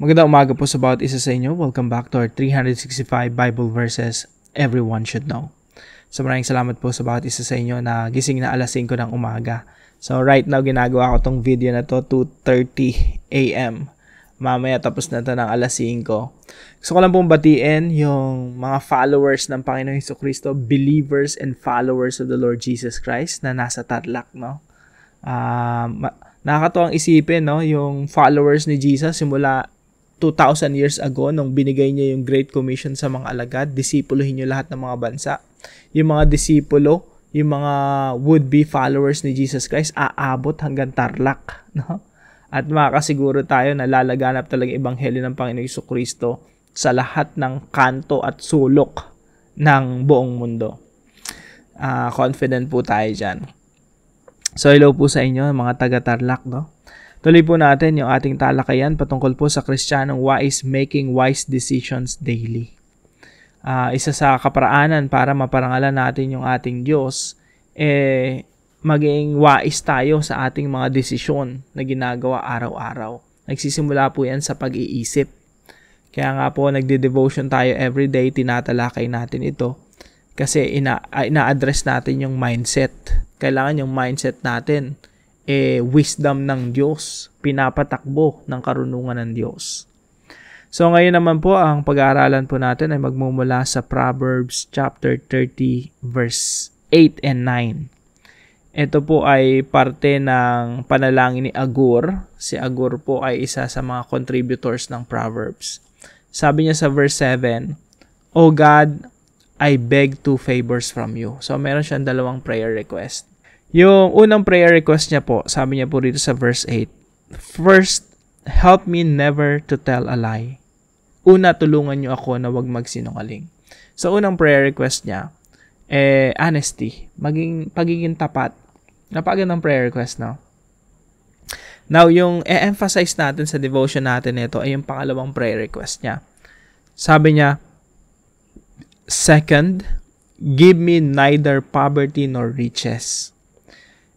Magandang umaga po sa bawat isa sa inyo. Welcome back to our 365 Bible verses everyone should know. So maraming salamat po sa bawat isa sa inyo na gising na alas 5 ng umaga. So right now ginagawa ko tong video na to 2:30 AM. Mamaya tapos na to ng alas 5. Gusto ko lang pong batiin yung mga followers ng Panginoong Jesucristo, believers and followers of the Lord Jesus Christ na nasa Tarlac, no? Nakakatuwang isipin, no, yung followers ni Jesus simula 2,000 years ago nung binigay niya yung Great Commission sa mga alagad, disipuluhin niyo lahat ng mga bansa. Yung mga disipulo, yung mga would-be followers ni Jesus Christ, aabot hanggang Tarlac, no? At makakasiguro tayo na lalaganap talaga ebanghelyo ng Panginoong Jesucristo sa lahat ng kanto at sulok ng buong mundo. Confident po tayo dyan. So hello po sa inyo mga taga-Tarlac, no? Tuloy po natin yung ating talakayan patungkol po sa Kristiyanong wise making wise decisions daily. Isa sa kaparaanan para maparangalan natin yung ating Diyos, maging wise tayo sa ating mga desisyon na ginagawa araw-araw. Nagsisimula po yan sa pag-iisip. Kaya nga po nagde-devotion tayo everyday, tinatalakay natin ito kasi ina-address natin yung mindset. Kailangan yung mindset natin wisdom ng Diyos, pinapatakbo ng karunungan ng Diyos. So ngayon naman po, ang pag-aaralan po natin ay magmumula sa Proverbs chapter 30 verse 8 and 9. Ito po ay parte ng panalangin ni Agur. Si Agur po ay isa sa mga contributors ng Proverbs. Sabi niya sa verse 7, O God, I beg two favors from you. So meron siyang dalawang prayer request. Yung unang prayer request niya po, sabi niya po rito sa verse 8, First, help me never to tell a lie. Una, tulungan niyo ako na wag magsinungaling. So, unang prayer request niya, honesty, pagiging tapat. Napakagandang prayer request, no? Now, yung emphasize natin sa devotion natin ito ay yung pangalawang prayer request niya. Sabi niya, Second, give me neither poverty nor riches.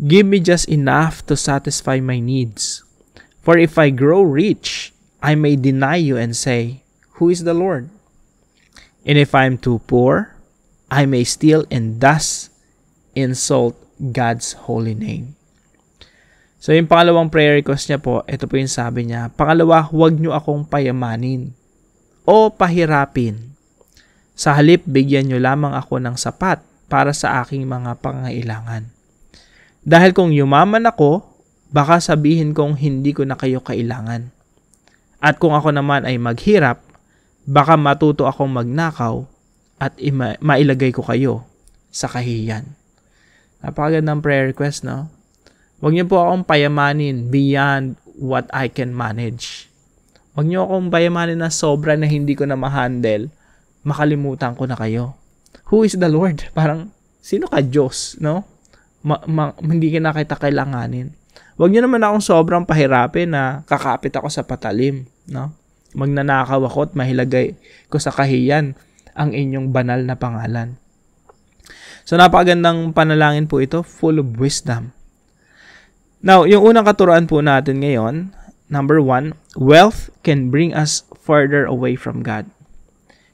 Give me just enough to satisfy my needs. For if I grow rich, I may deny you and say, Who is the Lord? And if I am too poor, I may steal and thus insult God's holy name. So yung pangalawang prayer request niya po, ito po yung sabi niya, pangalawa, huwag niyo akong payamanin o pahirapin. Sa halip, bigyan niyo lamang ako ng sapat para sa aking mga pangangailangan. Dahil kung yumaman ako, baka sabihin kong hindi ko na kayo kailangan. At kung ako naman ay maghirap, baka matuto akong magnakaw at mailagay ko kayo sa kahihiyan. Napakagandang prayer request, no? Huwag niyo po akong payamanin beyond what I can manage. Huwag niyo akong payamanin na sobra na hindi ko na ma-handle, makalimutan ko na kayo. Who is the Lord? Parang, sino ka Diyos, no? Hindi na kita kailanganin. Huwag niyo naman akong sobrang pahirapin na kakapit ako sa patalim, no? Magnanakaw ako at mahilagay ko sa kahiyan ang inyong banal na pangalan. So napakagandang panalangin po ito, full of wisdom. Now, yung unang katuruan po natin ngayon, number 1, wealth can bring us further away from God.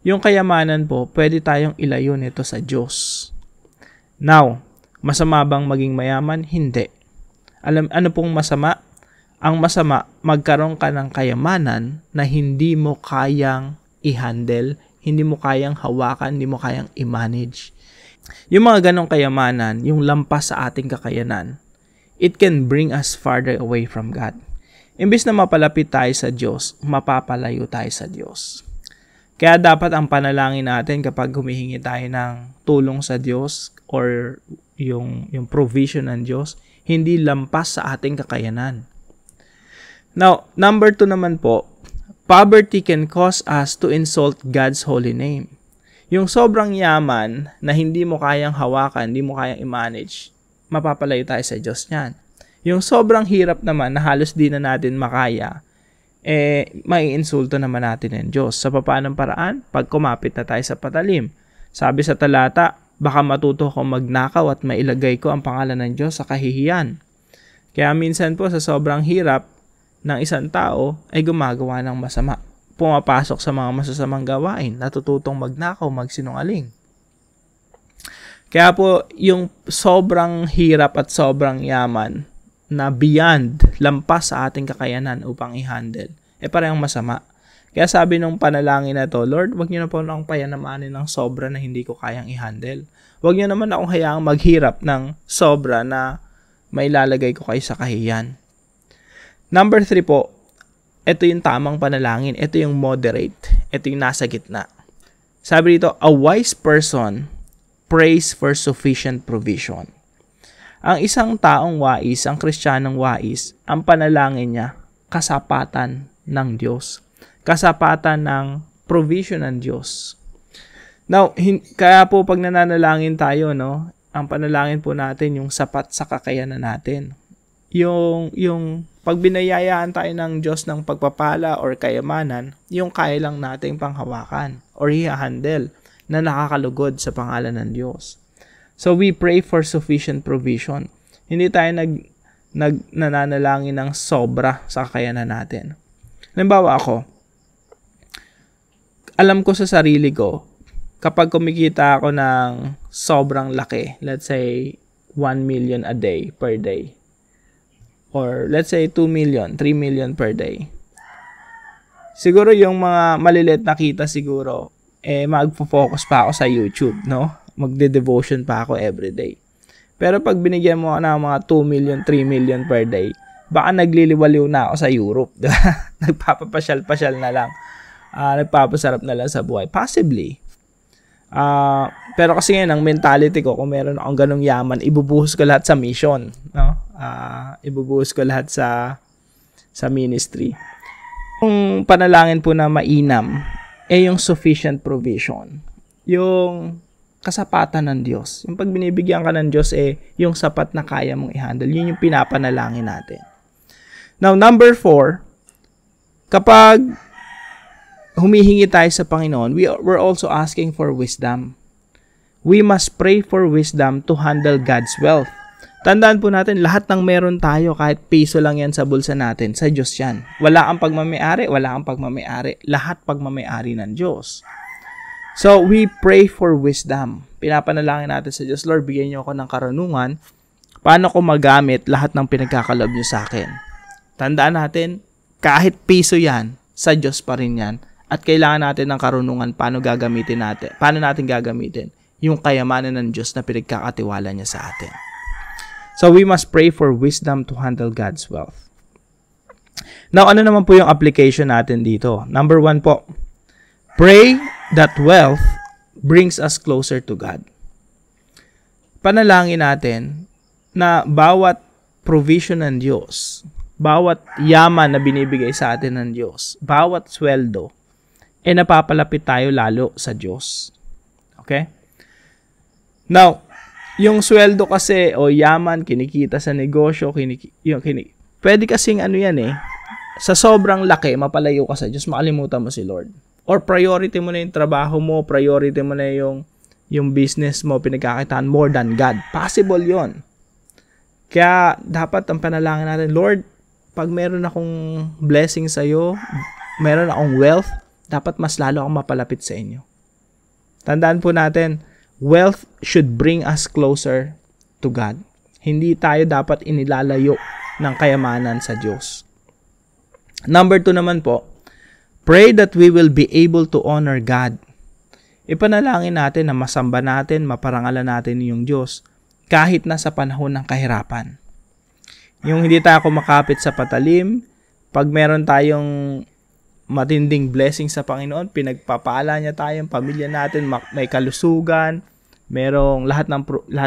Yung kayamanan po, pwede tayong ilayo nito sa Diyos. Now, masama bang maging mayaman? Hindi. Ano pong masama? Ang masama, magkaroon ka ng kayamanan na hindi mo kayang i-handle, hindi mo kayang hawakan, hindi mo kayang i-manage. Yung mga ganong kayamanan, yung lampas sa ating kakayanan, it can bring us farther away from God. Imbis na mapalapit tayo sa Diyos, mapapalayo tayo sa Diyos. Kaya dapat ang panalangin natin kapag humihingi tayo ng tulong sa Diyos or yung provision ng Diyos, hindi lampas sa ating kakayanan. Now, number 2 naman po, poverty can cause us to insult God's holy name. Yung sobrang yaman na hindi mo kayang hawakan, hindi mo kayang i-manage, mapapalayo tayo sa Diyos niyan. Yung sobrang hirap naman na halos di na natin makaya, maiinsulto naman natin ng Diyos. Sa papaanong paraan? Pag kumapit na tayo sa patalim. Sabi sa talata, baka matuto akong magnakaw at mailagay ko ang pangalan ng Diyos sa kahihiyan. Kaya minsan po sa sobrang hirap, ng isang tao ay gumagawa ng masama. Pumapasok sa mga masasamang gawain, natututong magnakaw, magsinungaling. Kaya po, yung sobrang hirap at sobrang yaman na beyond, lampas sa ating kakayanan upang i-handle, parehong masama. Kaya sabi nung panalangin na to, Lord, wag niyo na po akong payanamanin ng sobra na hindi ko kayang i-handle. Wag niyo naman akong hayaang maghirap ng sobra na may lalagay ko kayo sa kahiyan. Number 3 po, ito yung tamang panalangin. Ito yung moderate. Ito yung nasa gitna. Sabi dito, a wise person prays for sufficient provision. Ang isang taong wais, ang Kristiyanong wais, ang panalangin niya, kasapatan ng Diyos. Kasapatan ng provision ng Diyos. Now, kaya po pag nananalangin tayo, no, ang panalangin po natin yung sapat sa kakayanan natin. Yung pag binayayaan tayo ng Diyos ng pagpapala or kayamanan, yung kaya lang nating panghawakan or i-handle na nakakalugod sa pangalan ng Diyos. So we pray for sufficient provision. Hindi tayo nananalangin ng sobra sa kakayanan natin. Halimbawa ako, alam ko sa sarili ko, kapag kumikita ako ng sobrang laki, let's say 1 million a day, per day, or let's say 2 million, 3 million per day, siguro yung mga maliliit na kita siguro, magpo-focus pa ako sa YouTube, no? Magde-devotion pa ako everyday. Pero pag binigyan mo ng mga 2 million, 3 million per day, baka nagliliwaliw na ako sa Europe, diba? Nagpapapasyal-pasyal na lang. Nagpapasarap na lang sa buhay. Possibly. Pero kasi ngayon, ang mentality ko, kung meron akong ganong yaman, ibubuhos ko lahat sa mission. No? Ibubuhos ko lahat sa ministry. Yung panalangin po na mainam, yung sufficient provision. Yung kasapatan ng Diyos. Yung pag binibigyan ka ng Diyos, yung sapat na kaya mong i-handle. Yun yung pinapanalangin natin. Now, number 4, kapag humihingi tayo sa Panginoon, we're also asking for wisdom. We must pray for wisdom to handle God's wealth. Tandaan po natin, lahat ng meron tayo, kahit piso lang yan sa bulsa natin, sa Diyos yan. Wala kang pagmamayari, wala kang pagmamayari. Lahat pagmamayari ng Diyos. So, we pray for wisdom. Pinapanalangin natin sa Diyos, Lord, bigyan niyo ako ng karunungan. Paano ko magamit lahat ng pinagkakalob niyo sa akin? Tandaan natin, kahit piso yan, sa Diyos pa rin yan. At kailangan natin ng karunungan paano natin gagamitin yung kayamanan ng Diyos na pinagkakatiwala niya sa atin. So we must pray for wisdom to handle God's wealth. Now, ano naman po yung application natin dito? Number 1 po, pray that wealth brings us closer to God. Panalangin natin na bawat provision ng Diyos, bawat yaman na binibigay sa atin ng Diyos, bawat sweldo, napapalapit tayo lalo sa Diyos. Okay? Now, yung sweldo kasi o yaman, kinikita sa negosyo, pwede kasing sa sobrang laki, mapalayo ka sa Diyos, makalimutan mo si Lord. Or priority mo na yung trabaho mo, priority mo na yung business mo, pinagkakitaan more than God. Possible yon. Kaya dapat ang panalangin natin, Lord, pag meron akong blessing sa'yo, meron akong wealth, dapat mas lalo akong mapalapit sa inyo. Tandaan po natin, wealth should bring us closer to God. Hindi tayo dapat inilalayo ng kayamanan sa Diyos. Number 2 naman po, pray that we will be able to honor God. Ipanalangin natin na masamba natin, maparangalan natin yung Diyos kahit na sa panahon ng kahirapan. Yung hindi tayo kumakapit sa patalim, pag meron tayong matinding blessing sa Panginoon, pinagpapala niya tayong pamilya natin, may kalusugan, merong lahat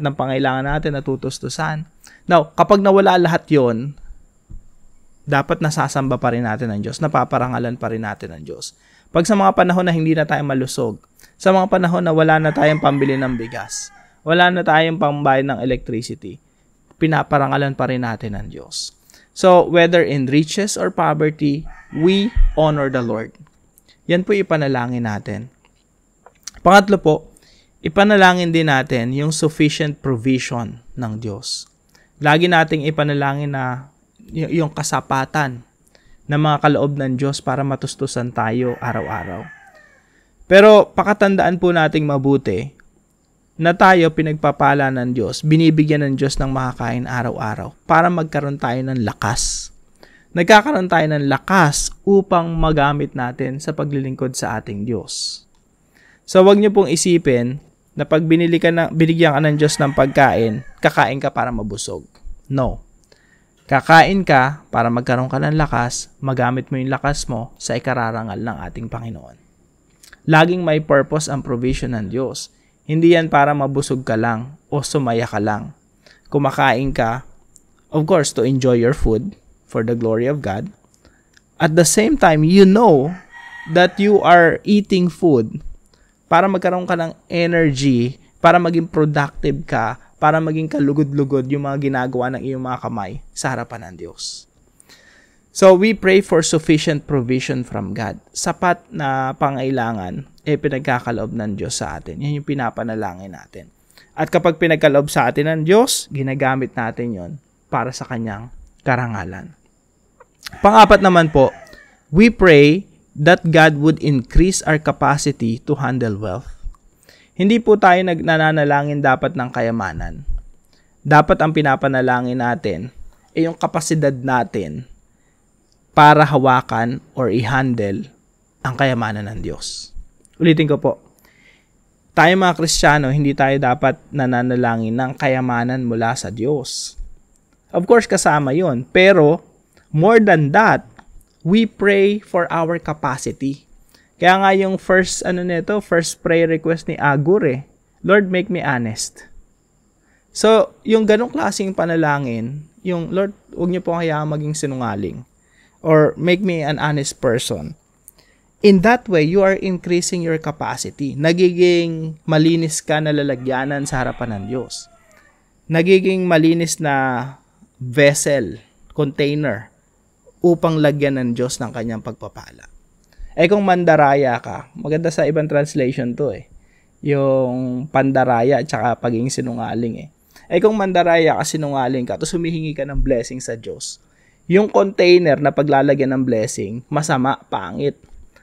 ng pangailangan natin natutustusan. Now, kapag nawala lahat yon, dapat nasasamba pa rin natin ang Diyos, napaparangalan pa rin natin ang Diyos. Pag sa mga panahon na hindi na tayo malusog, sa mga panahon na wala na tayong pambili ng bigas, wala na tayong pambayad ng electricity, pinaparangalan pa rin natin ang Diyos. So, whether in riches or poverty, we honor the Lord. Yan po ipanalangin natin. Pangatlo po, ipanalangin din natin yung sufficient provision ng Diyos. Lagi nating ipanalangin na yung kasapatan. na mga kaloob ng Diyos para matustusan tayo araw-araw. Pero pakatandaan po nating mabuti na tayo pinagpapala ng Diyos, binibigyan ng Diyos ng makakain araw-araw para magkaroon tayo ng lakas. Nagkakaroon tayo ng lakas upang magamit natin sa paglilingkod sa ating Diyos. So wag niyo pong isipin na pag binigyan ka ng Diyos ng pagkain, kakain ka para mabusog. No. Kakain ka para magkaroon ka ng lakas, magamit mo yung lakas mo sa ikararangal ng ating Panginoon. Laging may purpose ang provision ng Diyos. Hindi yan para mabusog ka lang o sumaya ka lang. Kumakain ka, of course, to enjoy your food for the glory of God. At the same time, you know that you are eating food para magkaroon ka ng energy, para maging productive ka, para maging kalugod-lugod yung mga ginagawa ng iyong mga kamay sa harapan ng Diyos. So, we pray for sufficient provision from God. Sapat na pangailangan, pinagkakaloob ng Diyos sa atin. Yan yung pinapanalangin natin. At kapag pinagkaloob sa atin ng Diyos, ginagamit natin yon para sa Kanyang karangalan. Pang-apat naman po, we pray that God would increase our capacity to handle wealth. Hindi po tayo nananalangin dapat ng kayamanan. Dapat ang pinapanalangin natin ay yung kapasidad natin para hawakan or i-handle ang kayamanan ng Diyos. Ulitin ko po. Tayo mga Kristiyano, hindi tayo dapat nananalangin ng kayamanan mula sa Diyos. Of course, kasama yon. Pero, more than that, we pray for our capacity. Kaya nga yung first prayer request ni Agur Lord, make me honest. So, yung ganong klaseng panalangin, yung Lord, huwag niyo po kaya maging sinungaling. Or make me an honest person. In that way, you are increasing your capacity. Nagiging malinis ka na lalagyanan sa harapan ng Diyos. Nagiging malinis na vessel, container, upang lagyan ng Diyos ng kanyang pagpapala. Kung mandaraya ka, maganda sa ibang translation to yung pandaraya at saka pagiging sinungaling kung mandaraya ka, sinungaling ka, tapos humihingi ka ng blessing sa Diyos. Yung container na paglalagyan ng blessing, masama, pangit,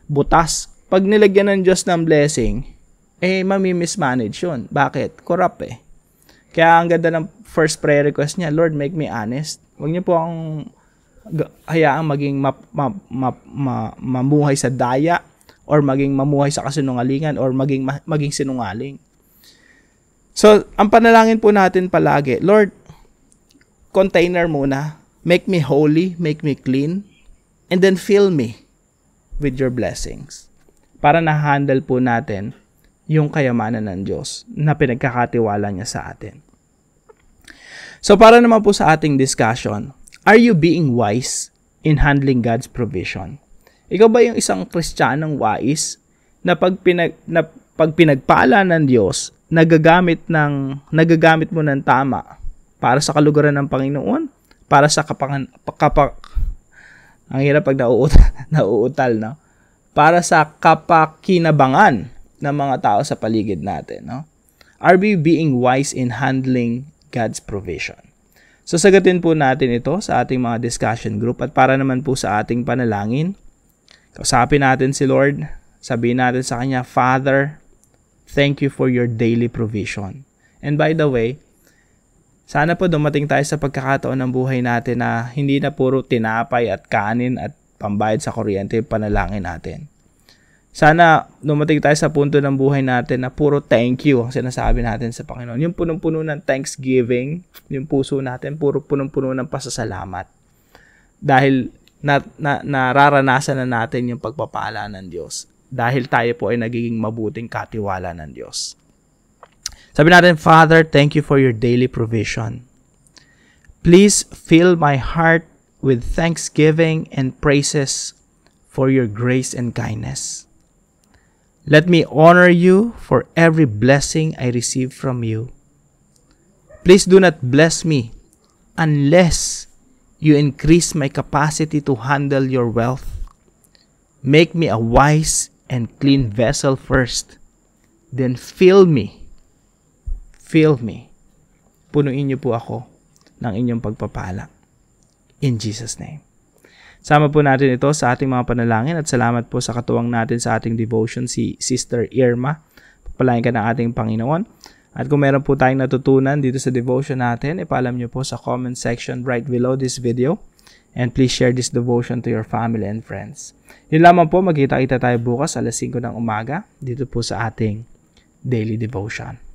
butas. Pag nilagyan ng Diyos ng blessing, mami-mismanage yun. Bakit? Corrupt Kaya ang ganda ng first prayer request niya, Lord, make me honest. Huwag niyo po akong hayaang maging mamuhay sa daya or maging mamuhay sa kasinungalingan or maging sinungaling. So, ang panalangin po natin palagi, Lord, container muna. Make me holy, make me clean, and then fill me with your blessings. Para na-handle po natin yung kayamanan ng Diyos na pinagkakatiwala niya sa atin. So, para naman po sa ating discussion, are you being wise in handling God's provision? Ikaw ba yung isang Kristiyanong wise na pag pinagpala ng Diyos, nagagamit mo ng tama para sa kaluguran ng Panginoon? Para sa ang hirap pag nauutal, no? Para sa kapakinabangan ng mga tao sa paligid natin, no? Are we being wise in handling God's provision? So, sagutin po natin ito sa ating mga discussion group at para naman po sa ating panalangin, kausapin natin si Lord, sabihin natin sa Kanya, Father, thank you for your daily provision. And by the way, sana po dumating tayo sa pagkakataon ng buhay natin na hindi na puro tinapay at kanin at pambayad sa kuryente yung panalangin natin. Sana dumating tayo sa punto ng buhay natin na puro thank you ang sinasabi natin sa Panginoon. Yung punong-puno ng thanksgiving, yung puso natin, puro punong-puno ng pasasalamat. Dahil nararanasan na natin yung pagpapala ng Diyos. Dahil tayo po ay nagiging mabuting katiwala ng Diyos. Sabi natin, Father, thank you for your daily provision. Please fill my heart with thanksgiving and praises for your grace and kindness. Let me honor you for every blessing I receive from you. Please do not bless me unless you increase my capacity to handle your wealth. Make me a wise and clean vessel first. Then fill me. Punuin niyo po ako ng inyong pagpapala. In Jesus' name. Sama po natin ito sa ating mga panalangin at salamat po sa katuwang natin sa ating devotion, si Sister Irma. Pagpalain ka ng ating Panginoon. At kung meron po tayong natutunan dito sa devotion natin, ipaalam nyo po sa comment section right below this video. And please share this devotion to your family and friends. Yun lamang po, magkita-kita tayo bukas alas 5 ng umaga dito po sa ating daily devotion.